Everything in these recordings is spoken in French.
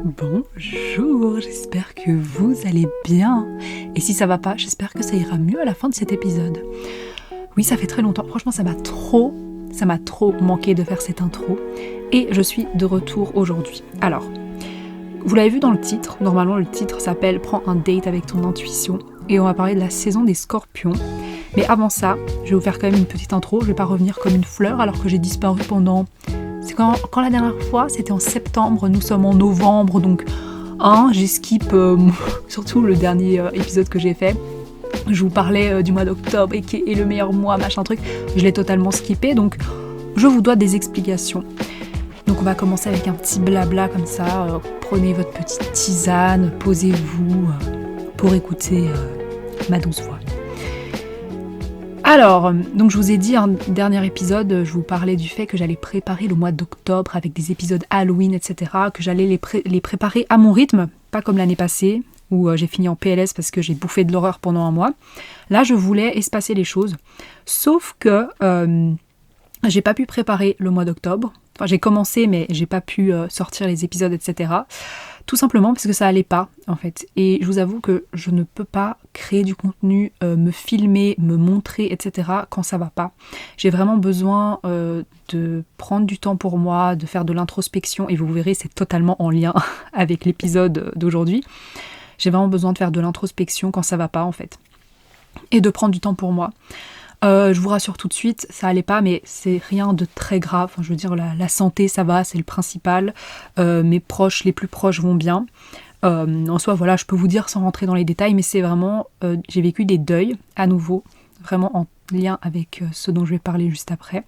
Bonjour, j'espère que vous allez bien. Et si ça va pas, j'espère que ça ira mieux à la fin de cet épisode. Oui, ça fait très longtemps, franchement ça m'a trop manqué de faire cette intro. Et je suis de retour aujourd'hui. Alors, vous l'avez vu dans le titre, normalement le titre s'appelle « Prends un date avec ton intuition » et on va parler de la saison des Scorpions. Mais avant ça, je vais vous faire quand même une petite intro, je vais pas revenir comme une fleur alors que j'ai disparu pendant... C'est quand la dernière fois, c'était en septembre, nous sommes en novembre, donc j'ai skip surtout le dernier épisode que j'ai fait. Je vous parlais du mois d'octobre et qui est le meilleur mois, machin truc, je l'ai totalement skippé, donc je vous dois des explications. Donc on va commencer avec un petit blabla comme ça, prenez votre petite tisane, posez-vous pour écouter ma douce voix. Alors, donc je vous ai dit, un dernier épisode, je vous parlais du fait que j'allais préparer le mois d'octobre avec des épisodes Halloween, etc., que j'allais les préparer à mon rythme, pas comme l'année passée, où j'ai fini en PLS parce que j'ai bouffé de l'horreur pendant un mois. Là, je voulais espacer les choses, sauf que j'ai pas pu préparer le mois d'octobre. Enfin, j'ai commencé, mais j'ai pas pu sortir les épisodes, etc., tout simplement parce que ça allait pas, en fait. Et je vous avoue que je ne peux pas créer du contenu, me filmer, me montrer, etc. quand ça va pas. J'ai vraiment besoin de prendre du temps pour moi, de faire de l'introspection. Et vous verrez, c'est totalement en lien avec l'épisode d'aujourd'hui. J'ai vraiment besoin de faire de l'introspection quand ça va pas, en fait. Et de prendre du temps pour moi. Je vous rassure tout de suite, ça allait pas, mais c'est rien de très grave. Enfin, je veux dire, la santé, ça va, c'est le principal. Mes proches, les plus proches vont bien. En soi, voilà, je peux vous dire sans rentrer dans les détails, mais c'est vraiment... j'ai vécu des deuils, à nouveau, vraiment en lien avec ce dont je vais parler juste après.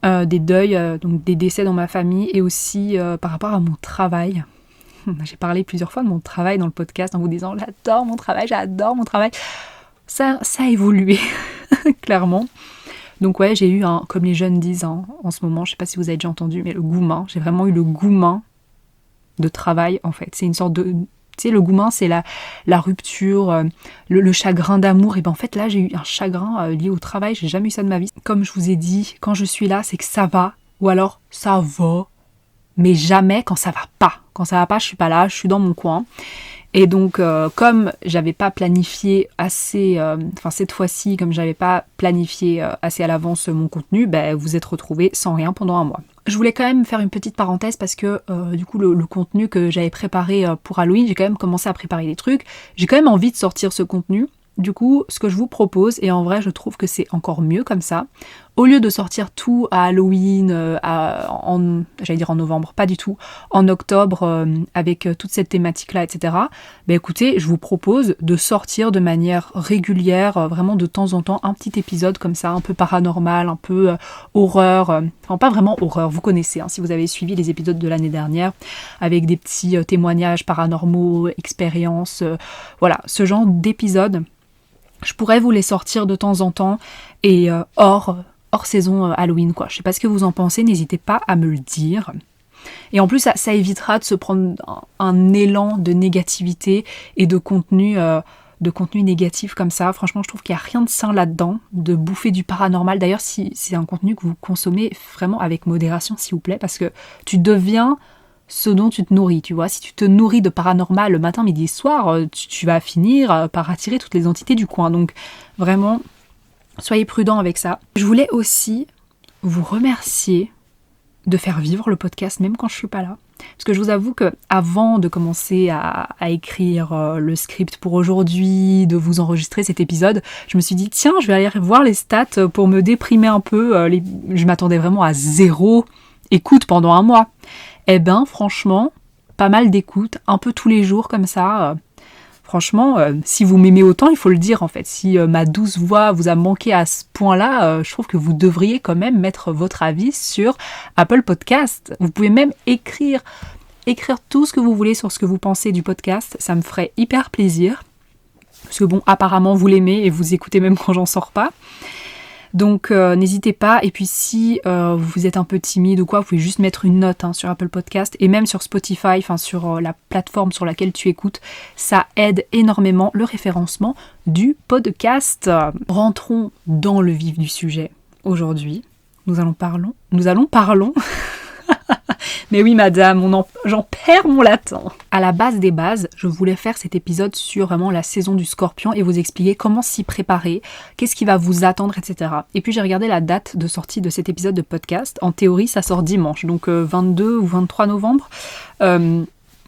Des deuils, donc des décès dans ma famille, et aussi par rapport à mon travail. J'ai parlé plusieurs fois de mon travail dans le podcast en vous disant « J'adore mon travail ». Ça a évolué, clairement. Donc ouais, j'ai eu, comme les jeunes disent en ce moment, je sais pas si vous avez déjà entendu, mais le goumin. J'ai vraiment eu le goumin de travail, en fait. C'est une sorte de... Tu sais, le goumin, c'est la rupture, le chagrin d'amour. Et ben en fait, là, j'ai eu un chagrin lié au travail. J'ai jamais eu ça de ma vie. Comme je vous ai dit, quand je suis là, c'est que ça va. Ou alors, ça va. Mais jamais quand ça va pas. Quand ça va pas, je suis pas là, je suis dans mon coin. Et donc, comme j'avais pas planifié assez, cette fois-ci, comme j'avais pas planifié assez à l'avance mon contenu, vous êtes retrouvés sans rien pendant un mois. Je voulais quand même faire une petite parenthèse parce que du coup le contenu que j'avais préparé pour Halloween, j'ai quand même commencé à préparer des trucs. J'ai quand même envie de sortir ce contenu. Du coup, ce que je vous propose, et en vrai je trouve que c'est encore mieux comme ça, au lieu de sortir tout à Halloween, j'allais dire en novembre, pas du tout, en octobre, avec toute cette thématique-là, etc., écoutez, je vous propose de sortir de manière régulière, vraiment de temps en temps, un petit épisode comme ça, un peu paranormal, un peu horreur, enfin pas vraiment horreur, vous connaissez, si vous avez suivi les épisodes de l'année dernière, avec des petits témoignages paranormaux, expériences, voilà, ce genre d'épisodes. Je pourrais vous les sortir de temps en temps et hors saison Halloween, quoi. Je sais pas ce que vous en pensez, n'hésitez pas à me le dire. Et en plus, ça évitera de se prendre un élan de négativité et de contenu négatif comme ça. Franchement, je trouve qu'il n'y a rien de sain là-dedans, de bouffer du paranormal. D'ailleurs, si c'est un contenu que vous consommez vraiment avec modération, s'il vous plaît, parce que tu deviens ce dont tu te nourris, tu vois. Si tu te nourris de paranormal le matin, midi et soir, tu vas finir par attirer toutes les entités du coin. Donc vraiment, soyez prudents avec ça. Je voulais aussi vous remercier de faire vivre le podcast même quand je suis pas là. Parce que je vous avoue que avant de commencer à écrire le script pour aujourd'hui, de vous enregistrer cet épisode, je me suis dit tiens, je vais aller voir les stats pour me déprimer un peu. Je m'attendais vraiment à 0 écoute pendant un mois. Franchement, pas mal d'écoutes, un peu tous les jours comme ça. Franchement, si vous m'aimez autant, il faut le dire en fait. Si ma douce voix vous a manqué à ce point-là, je trouve que vous devriez quand même mettre votre avis sur Apple Podcast. Vous pouvez même écrire tout ce que vous voulez sur ce que vous pensez du podcast. Ça me ferait hyper plaisir. Parce que bon, apparemment vous l'aimez et vous écoutez même quand j'en sors pas. Donc n'hésitez pas, et puis si vous êtes un peu timide ou quoi, vous pouvez juste mettre une note sur Apple Podcast et même sur Spotify, sur la plateforme sur laquelle tu écoutes, ça aide énormément le référencement du podcast. Rentrons dans le vif du sujet. Aujourd'hui, nous allons parlons Mais oui madame, j'en perds mon latin. À la base des bases, je voulais faire cet épisode sur vraiment la saison du Scorpion et vous expliquer comment s'y préparer, qu'est-ce qui va vous attendre, etc. Et puis j'ai regardé la date de sortie de cet épisode de podcast. En théorie, ça sort dimanche, donc 22 ou 23 novembre.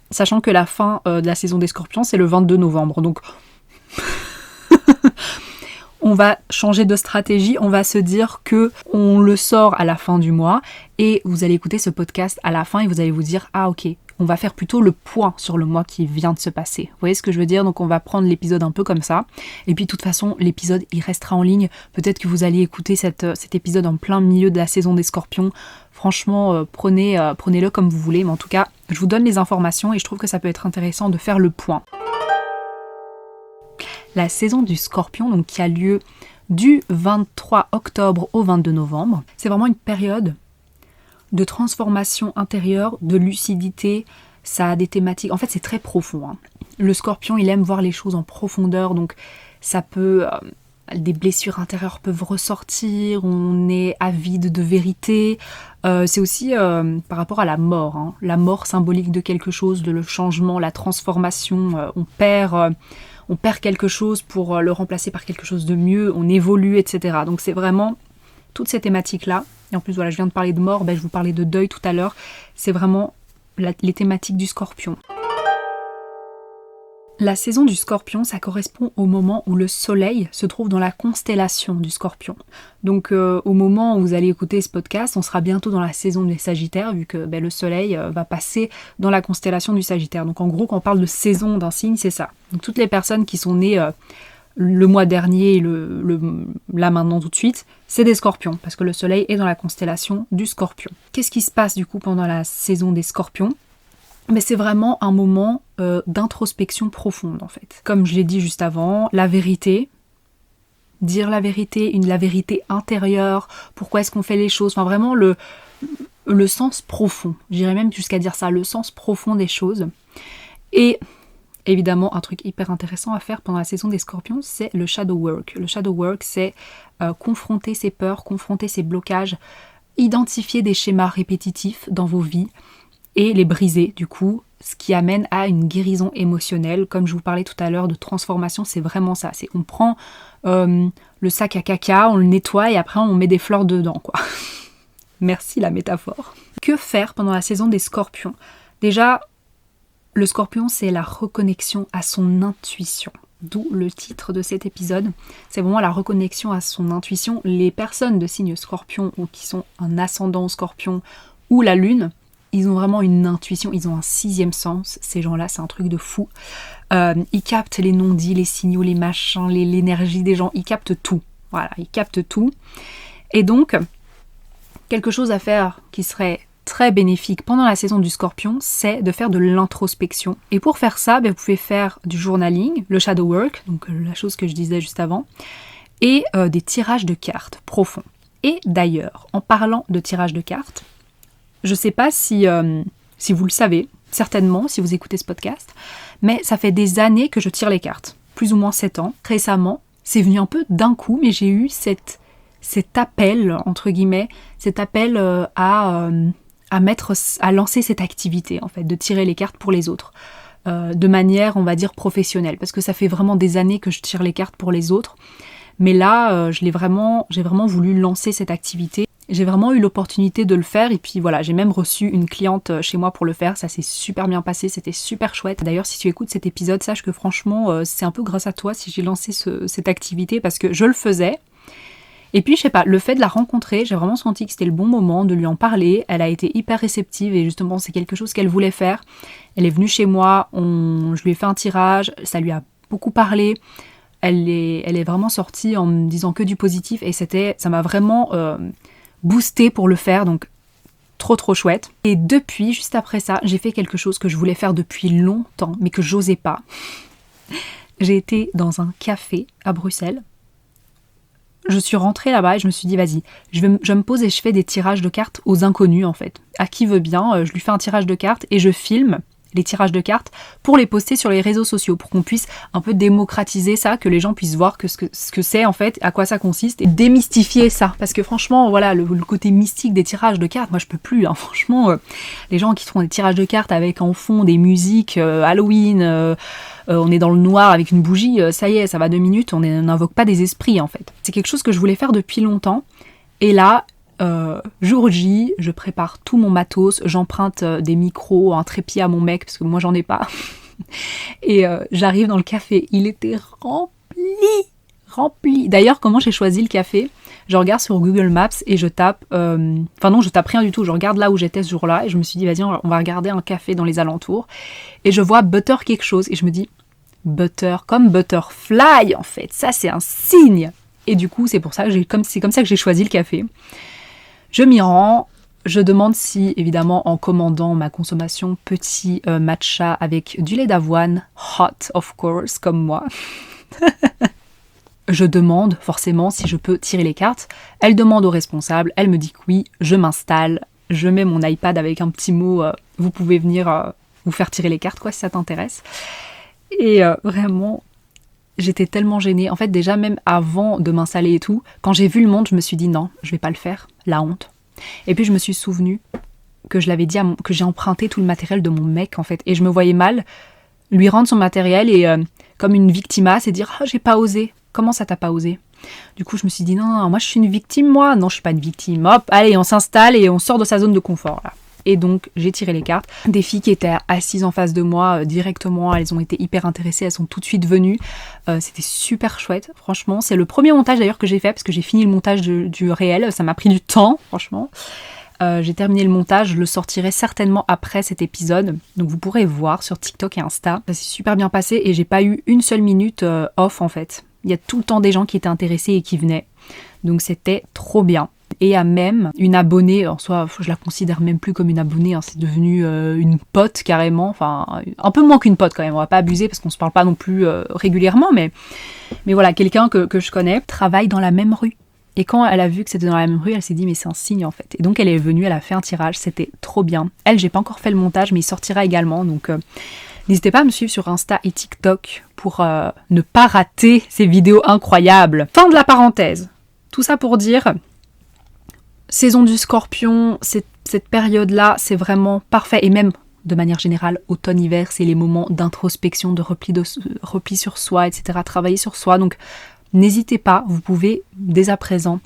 Sachant que la fin de la saison des Scorpions, c'est le 22 novembre. Donc on va changer de stratégie, on va se dire que on le sort à la fin du mois et vous allez écouter ce podcast à la fin et vous allez vous dire « Ah ok, on va faire plutôt le point sur le mois qui vient de se passer. » Vous voyez ce que je veux dire? Donc on va prendre l'épisode un peu comme ça. Et puis de toute façon, l'épisode, il restera en ligne. Peut-être que vous allez écouter cet épisode en plein milieu de la saison des Scorpions. Franchement, prenez-le comme vous voulez. Mais en tout cas, je vous donne les informations et je trouve que ça peut être intéressant de faire le point. La saison du Scorpion, donc qui a lieu du 23 octobre au 22 novembre. C'est vraiment une période de transformation intérieure, de lucidité. Ça a des thématiques... En fait, c'est très profond. Hein. Le Scorpion, il aime voir les choses en profondeur, donc ça peut... des blessures intérieures peuvent ressortir, on est avide de vérité. C'est aussi par rapport à la mort. Hein. La mort symbolique de quelque chose, de le changement, la transformation. On perd quelque chose pour le remplacer par quelque chose de mieux, on évolue, etc. Donc c'est vraiment toutes ces thématiques-là. Et en plus, voilà, je viens de parler de mort, je vous parlais de deuil tout à l'heure. C'est vraiment les thématiques du Scorpion. La saison du Scorpion, ça correspond au moment où le soleil se trouve dans la constellation du Scorpion. Donc au moment où vous allez écouter ce podcast, on sera bientôt dans la saison des Sagittaires, vu que le soleil va passer dans la constellation du Sagittaire. Donc en gros, quand on parle de saison d'un signe, c'est ça. Donc toutes les personnes qui sont nées le mois dernier et là maintenant tout de suite, c'est des Scorpions, parce que le soleil est dans la constellation du Scorpion. Qu'est-ce qui se passe du coup pendant la saison des Scorpions ? Mais c'est vraiment un moment d'introspection profonde en fait. Comme je l'ai dit juste avant, la vérité, dire la vérité intérieure, pourquoi est-ce qu'on fait les choses, enfin vraiment le sens profond, j'irais même jusqu'à dire ça, le sens profond des choses. Et évidemment, un truc hyper intéressant à faire pendant la saison des Scorpions, c'est le shadow work. Le shadow work, c'est confronter ses peurs, confronter ses blocages, identifier des schémas répétitifs dans vos vies, et les briser du coup, ce qui amène à une guérison émotionnelle. Comme je vous parlais tout à l'heure de transformation, c'est vraiment ça. C'est on prend le sac à caca, on le nettoie et après on met des fleurs dedans, quoi. Merci la métaphore. Que faire pendant la saison des Scorpions ? Déjà, le Scorpion, c'est la reconnexion à son intuition. D'où le titre de cet épisode. C'est vraiment la reconnexion à son intuition. Les personnes de signe Scorpion ou qui sont un ascendant Scorpion ou la Lune, ils ont vraiment une intuition, ils ont un sixième sens, ces gens-là, c'est un truc de fou. Ils captent les non-dits, les signaux, les machins, l'énergie des gens, ils captent tout. Voilà, ils captent tout. Et donc, quelque chose à faire qui serait très bénéfique pendant la saison du Scorpion, c'est de faire de l'introspection. Et pour faire ça, vous pouvez faire du journaling, le shadow work, donc la chose que je disais juste avant, et des tirages de cartes profonds. Et d'ailleurs, en parlant de tirage de cartes, je sais pas si vous le savez, certainement, si vous écoutez ce podcast, mais ça fait des années que je tire les cartes, plus ou moins 7 ans. Récemment, c'est venu un peu d'un coup, mais j'ai eu cet appel, entre guillemets, cet appel à lancer cette activité, en fait, de tirer les cartes pour les autres, de manière, on va dire, professionnelle, parce que ça fait vraiment des années que je tire les cartes pour les autres, mais là, j'ai vraiment voulu lancer cette activité. J'ai vraiment eu l'opportunité de le faire et puis voilà, j'ai même reçu une cliente chez moi pour le faire, ça s'est super bien passé, c'était super chouette. D'ailleurs, si tu écoutes cet épisode, sache que franchement, c'est un peu grâce à toi si j'ai lancé cette activité parce que je le faisais. Et puis, je sais pas, le fait de la rencontrer, j'ai vraiment senti que c'était le bon moment de lui en parler. Elle a été hyper réceptive et justement, c'est quelque chose qu'elle voulait faire. Elle est venue chez moi, je lui ai fait un tirage, ça lui a beaucoup parlé. Elle est vraiment sortie en me disant que du positif et ça m'a vraiment boosté pour le faire, donc trop chouette. Et depuis, juste après ça, j'ai fait quelque chose que je voulais faire depuis longtemps, mais que j'osais pas. J'ai été dans un café à Bruxelles. Je suis rentrée là-bas et je me suis dit, vas-y, je me pose et je fais des tirages de cartes aux inconnus, en fait. À qui veut bien, je lui fais un tirage de cartes et je filme les tirages de cartes, pour les poster sur les réseaux sociaux, pour qu'on puisse un peu démocratiser ça, que les gens puissent voir ce que c'est en fait, à quoi ça consiste, et démystifier ça. Parce que franchement, voilà, le côté mystique des tirages de cartes, moi je peux plus, hein. Franchement, les gens qui font des tirages de cartes avec en fond des musiques Halloween, on est dans le noir avec une bougie, ça y est, ça va 2 minutes, on n'invoque pas des esprits en fait. C'est quelque chose que je voulais faire depuis longtemps, et là, jour J, je prépare tout mon matos, j'emprunte des micros, un trépied à mon mec, parce que moi j'en ai pas. Et j'arrive dans le café, il était rempli. D'ailleurs, comment j'ai choisi le café ? Je regarde sur Google Maps et je tape... je tape rien du tout, je regarde là où j'étais ce jour-là, et je me suis dit, vas-y, on va regarder un café dans les alentours. Et je vois Butter quelque chose, et je me dis, Butter, comme Butterfly en fait, ça c'est un signe. Et du coup, c'est comme ça que j'ai choisi le café. Je m'y rends, je demande si, évidemment, en commandant ma consommation, petit matcha avec du lait d'avoine, hot of course, comme moi. Je demande forcément si je peux tirer les cartes. Elle demande au responsable, elle me dit que oui, je m'installe, je mets mon iPad avec un petit mot, vous pouvez venir vous faire tirer les cartes, quoi, si ça t'intéresse. Et vraiment... J'étais tellement gênée. En fait, déjà, même avant de m'installer et tout, quand j'ai vu le monde, je me suis dit non, je vais pas le faire. La honte. Et puis, je me suis souvenue que je l'avais dit, que j'ai emprunté tout le matériel de mon mec, en fait. Et je me voyais mal lui rendre son matériel et, comme une victimasse, et dire « Ah, j'ai pas osé. Comment ça, t'as pas osé ?» Du coup, je me suis dit non, moi, je suis une victime, moi. Non, je suis pas une victime. Hop, allez, on s'installe et on sort de sa zone de confort, là. Et donc, j'ai tiré les cartes. Des filles qui étaient assises en face de moi directement, elles ont été hyper intéressées, elles sont tout de suite venues. C'était super chouette, franchement. C'est le premier montage d'ailleurs que j'ai fait, parce que j'ai fini le montage du réel. Ça m'a pris du temps, franchement. J'ai terminé le montage, je le sortirai certainement après cet épisode. Donc vous pourrez voir sur TikTok et Insta. Ça s'est super bien passé et j'ai pas eu une seule minute off en fait. Il y a tout le temps des gens qui étaient intéressés et qui venaient. Donc c'était trop bien. Et il y a même une abonnée, en soi, je la considère même plus comme une abonnée, hein, c'est devenu une pote carrément, enfin un peu moins qu'une pote quand même, on va pas abuser parce qu'on se parle pas non plus régulièrement, mais voilà, quelqu'un que je connais travaille dans la même rue. Et quand elle a vu que c'était dans la même rue, elle s'est dit mais c'est un signe en fait. Et donc elle est venue, elle a fait un tirage, c'était trop bien. Elle, j'ai pas encore fait le montage, mais il sortira également, donc n'hésitez pas à me suivre sur Insta et TikTok pour ne pas rater ces vidéos incroyables. Fin de la parenthèse. Tout ça pour dire... Saison du Scorpion, cette période-là, c'est vraiment parfait. Et même, de manière générale, automne-hiver, c'est les moments d'introspection, de repli sur soi, etc. Travailler sur soi. Donc, n'hésitez pas, vous pouvez, dès à présent,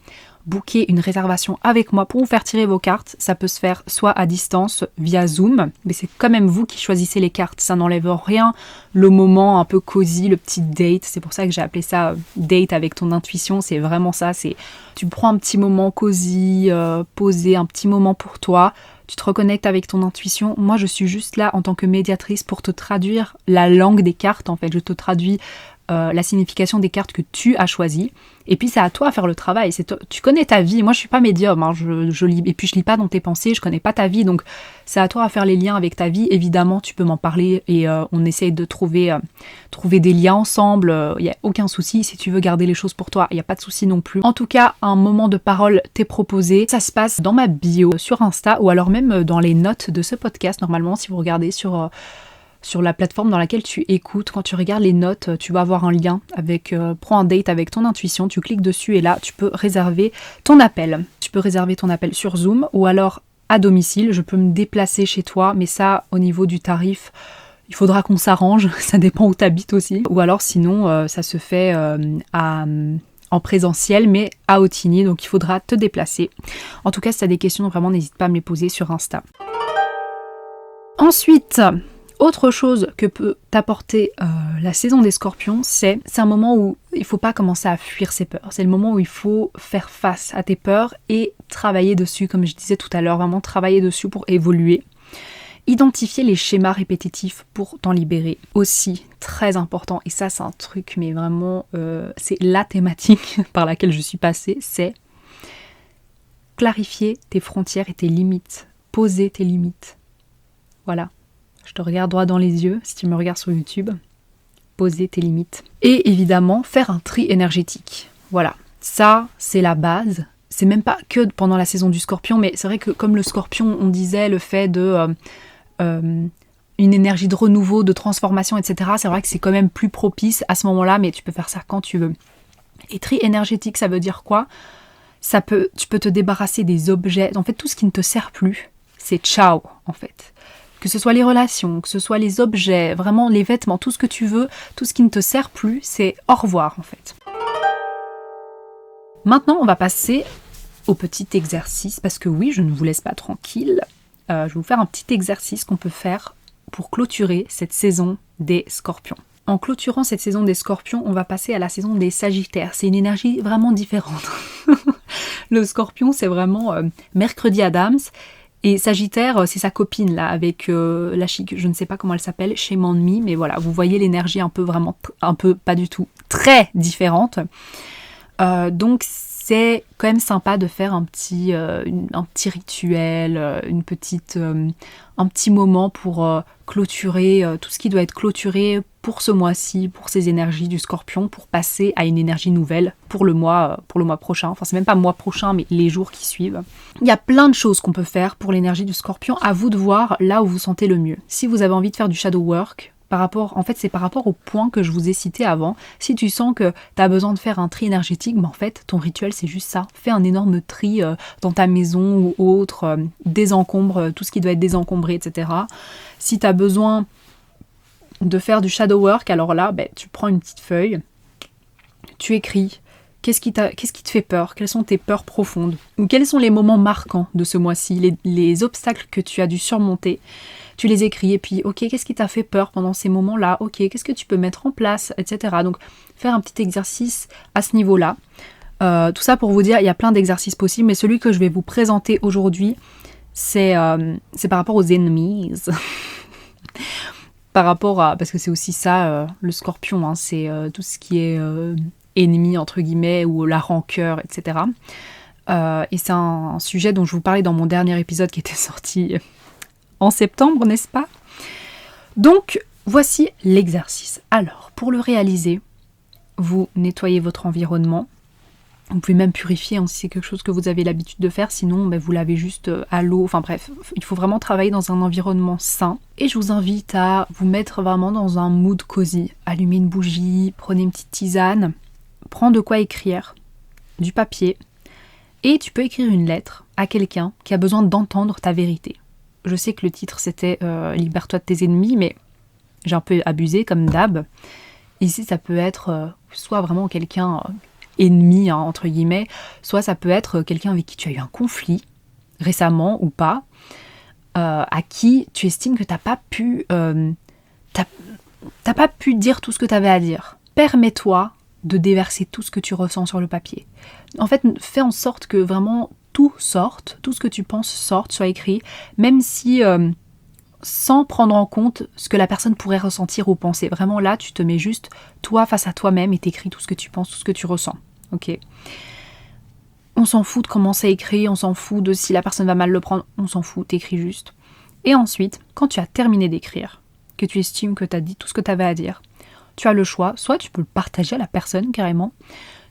booker une réservation avec moi pour vous faire tirer vos cartes. Ça peut se faire soit à distance, via Zoom, mais c'est quand même vous qui choisissez les cartes. Ça n'enlève rien. Le moment un peu cosy, le petit date, c'est pour ça que j'ai appelé ça date avec ton intuition. C'est vraiment ça, c'est... Tu prends un petit moment cosy, posé, un petit moment pour toi, tu te reconnectes avec ton intuition. Moi, je suis juste là en tant que médiatrice pour te traduire la langue des cartes, en fait. Je te traduis la signification des cartes que tu as choisies. Et puis, c'est à toi à faire le travail. Tu connais ta vie. Moi, je suis pas médium. Hein. Je lis, et puis, je lis pas dans tes pensées. Je connais pas ta vie. Donc, c'est à toi à faire les liens avec ta vie. Évidemment, tu peux m'en parler et on essaye de trouver des liens ensemble. Il n'y a aucun souci. Si tu veux garder les choses pour toi, il n'y a pas de souci non plus. En tout cas, un moment de parole t'est proposé. Ça se passe dans ma bio sur Insta ou alors même dans les notes de ce podcast. Normalement, si vous regardez sur la plateforme dans laquelle tu écoutes, quand tu regardes les notes, tu vas avoir un lien avec prends un date avec ton intuition, tu cliques dessus et là, tu peux réserver ton appel. Tu peux réserver ton appel sur Zoom ou alors à domicile. Je peux me déplacer chez toi, mais ça, au niveau du tarif, il faudra qu'on s'arrange. Ça dépend où tu habites aussi. Ou alors sinon, ça se fait en présentiel, mais à Otigny, donc il faudra te déplacer. En tout cas, si tu as des questions, vraiment, n'hésite pas à me les poser sur Insta. Ensuite... Autre chose que peut t'apporter la saison des Scorpions, c'est un moment où il ne faut pas commencer à fuir ses peurs. C'est le moment où il faut faire face à tes peurs et travailler dessus, comme je disais tout à l'heure, vraiment travailler dessus pour évoluer. Identifier les schémas répétitifs pour t'en libérer. Aussi, très important, et ça c'est un truc, mais vraiment, c'est la thématique par laquelle je suis passée, c'est clarifier tes frontières et tes limites. Poser tes limites. Voilà. Je te regarde droit dans les yeux, si tu me regardes sur YouTube. Poser tes limites. Et évidemment, faire un tri énergétique. Voilà, ça, c'est la base. C'est même pas que pendant la saison du Scorpion, mais c'est vrai que comme le Scorpion, on disait le fait de une énergie de renouveau, de transformation, etc. C'est vrai que c'est quand même plus propice à ce moment-là, mais tu peux faire ça quand tu veux. Et tri énergétique, ça veut dire quoi ? Tu peux te débarrasser des objets, en fait tout ce qui ne te sert plus, c'est ciao en fait. Que ce soit les relations, que ce soit les objets, vraiment les vêtements, tout ce que tu veux, tout ce qui ne te sert plus, c'est au revoir en fait. Maintenant on va passer au petit exercice, parce que oui, je ne vous laisse pas tranquille. Je vais vous faire un petit exercice qu'on peut faire pour clôturer cette saison des Scorpions. En clôturant cette saison des Scorpions, on va passer à la saison des Sagittaires. C'est une énergie vraiment différente. Le Scorpion, c'est vraiment Mercredi Adams. Et Sagittaire, c'est sa copine, là, avec la chic. Je ne sais pas comment elle s'appelle, Shame on Me. Mais voilà, vous voyez l'énergie un peu, pas du tout, très différente. Donc, c'est quand même sympa de faire un petit rituel, un petit moment pour clôturer tout ce qui doit être clôturé pour ce mois-ci, pour ces énergies du Scorpion, pour passer à une énergie nouvelle pour le mois prochain. Enfin, c'est même pas mois prochain, mais les jours qui suivent. Il y a plein de choses qu'on peut faire pour l'énergie du Scorpion. À vous de voir là où vous sentez le mieux. Si vous avez envie de faire du shadow work, c'est par rapport au point que je vous ai cité avant. Si tu sens que tu as besoin de faire un tri énergétique, en fait, ton rituel, c'est juste ça. Fais un énorme tri dans ta maison ou autre, désencombre tout ce qui doit être désencombré, etc. Si tu as besoin de faire du shadow work, alors là, tu prends une petite feuille, tu écris. Qu'est-ce qui te fait peur ? Quelles sont tes peurs profondes ? Ou quels sont les moments marquants de ce mois-ci, les obstacles que tu as dû surmonter ? Tu les écris et puis, ok, qu'est-ce qui t'a fait peur pendant ces moments-là ? Ok, qu'est-ce que tu peux mettre en place, etc. Donc, faire un petit exercice à ce niveau-là. Tout ça pour vous dire, il y a plein d'exercices possibles, mais celui que je vais vous présenter aujourd'hui, c'est par rapport aux ennemis. Parce que c'est aussi ça, le Scorpion, hein, c'est tout ce qui est ennemi, entre guillemets, ou la rancœur, etc. Et c'est un sujet dont je vous parlais dans mon dernier épisode qui était sorti en septembre, n'est-ce pas ? Donc, voici l'exercice. Alors, pour le réaliser, vous nettoyez votre environnement. Vous pouvez même purifier si c'est quelque chose que vous avez l'habitude de faire, sinon vous lavez juste à l'eau. Enfin bref, il faut vraiment travailler dans un environnement sain. Et je vous invite à vous mettre vraiment dans un mood cosy. Allumez une bougie, prenez une petite tisane, prends de quoi écrire, du papier, et tu peux écrire une lettre à quelqu'un qui a besoin d'entendre ta vérité. Je sais que le titre c'était Libère-toi de tes ennemis, mais j'ai un peu abusé comme d'hab. Ici ça peut être soit vraiment quelqu'un ennemi, hein, entre guillemets, soit ça peut être quelqu'un avec qui tu as eu un conflit récemment ou pas, à qui tu estimes que t'as pas pu dire tout ce que tu avais à dire. Permets-toi de déverser tout ce que tu ressens sur le papier. En fait, fais en sorte que vraiment tout sorte, tout ce que tu penses sorte, soit écrit, même si sans prendre en compte ce que la personne pourrait ressentir ou penser. Vraiment là, tu te mets juste toi face à toi-même et t'écris tout ce que tu penses, tout ce que tu ressens. Ok. On s'en fout de comment c'est écrit, on s'en fout de si la personne va mal le prendre, on s'en fout, t'écris juste. Et ensuite, quand tu as terminé d'écrire, que tu estimes que tu as dit tout ce que tu avais à dire, tu as le choix, soit tu peux le partager à la personne carrément,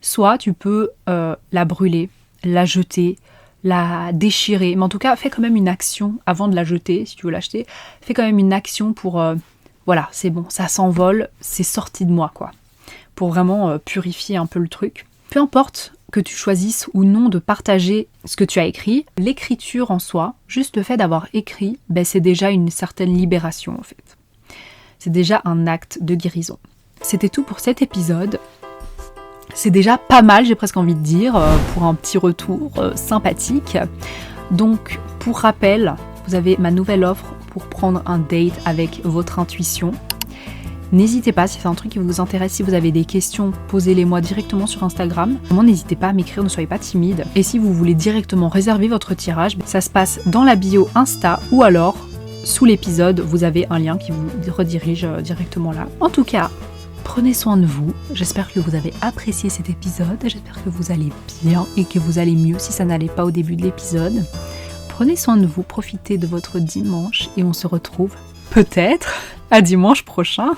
soit tu peux la brûler, la jeter, la déchirer. Mais en tout cas, fais quand même une action avant de la jeter, si tu veux l'acheter. Fais quand même une action pour, voilà, c'est bon, ça s'envole, c'est sorti de moi, quoi. Pour vraiment purifier un peu le truc. Peu importe que tu choisisses ou non de partager ce que tu as écrit, l'écriture en soi, juste le fait d'avoir écrit, c'est déjà une certaine libération en fait. C'est déjà un acte de guérison. C'était tout pour cet épisode. C'est déjà pas mal, j'ai presque envie de dire, pour un petit retour sympathique. Donc, pour rappel, vous avez ma nouvelle offre pour prendre un date avec votre intuition. N'hésitez pas, si c'est un truc qui vous intéresse, si vous avez des questions, posez-les-moi directement sur Instagram. Vraiment, n'hésitez pas à m'écrire, ne soyez pas timide. Et si vous voulez directement réserver votre tirage, ça se passe dans la bio Insta ou alors, sous l'épisode, vous avez un lien qui vous redirige directement là. En tout cas, prenez soin de vous. J'espère que vous avez apprécié cet épisode. J'espère que vous allez bien et que vous allez mieux si ça n'allait pas au début de l'épisode. Prenez soin de vous, profitez de votre dimanche et on se retrouve peut-être à dimanche prochain.